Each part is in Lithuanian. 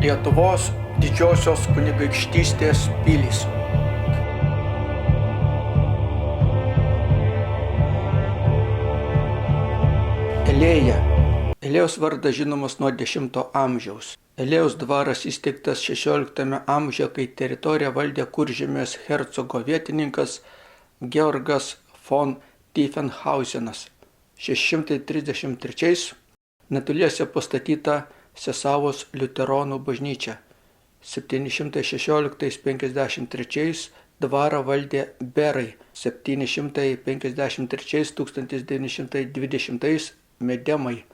Lietuvos didžiosios kunigaikštystės pilys. Elėja. Elėjos vardas žinomas nuo X amžiaus. Elėjos dvaras įsteigtas XVI amžiuje, kai teritoriją valdė Kuržemės hercogo vietininkas Georgas von Tiefenhausenas. 633 netoliese pastatyta Sesavos liuteronų bažnyčia. 716–53 dvarą valdė berai, 753–1920 medemai.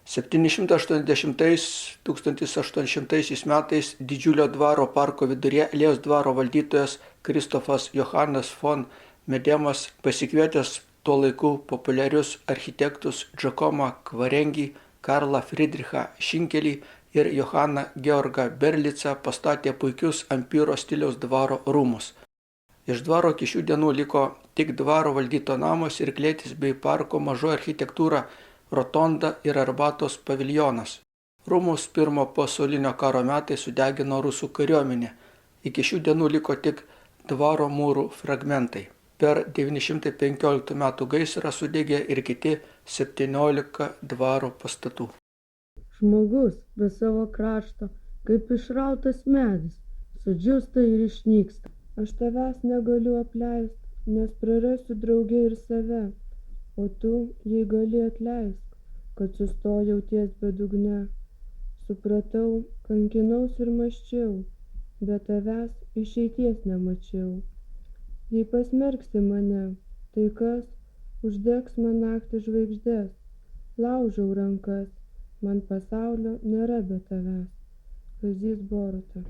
780–1800 metais didžiulio dvaro parko viduryje Elėjos dvaro valdytojas Kristofas Johanas von Medemas, pasikvietęs tuo laiku populiarius architektus Džakomą Kvarengį, Karlą Friedrichą Šinkelį ir Johaną Georgą Berlicą, pastatė puikius ampyro stiliaus dvaro rūmus. Iš dvaro iki šių dienų liko tik dvaro valdyto namas ir klėtis bei parko mažoji architektūra, rotonda ir arbatos paviljonas. Rūmus Pirmo pasaulinio karo metais sudegino rusų kariuomenė. Iki šių dienų liko tik dvaro mūrų fragmentai. Per 915 metų gaisrą sudegė ir kiti 17 dvaro pastatų. Žmogus be savo krašto, kaip išrautas medis, sudžiūsta ir išnyksta. Aš tavęs negaliu apleisti, nes prarasiu draugę ir save, o tu, jei gali, atleisk, kad sustojau ties bedugne. Supratau, kankinaus ir mąsčiau, bet tavęs išeities nemačiau. Jei pasmerksi mane, tai kas uždegs man naktį žvaigždes? Laužau rankas, man pasaulio nėra be tavęs. Kazys Boruta.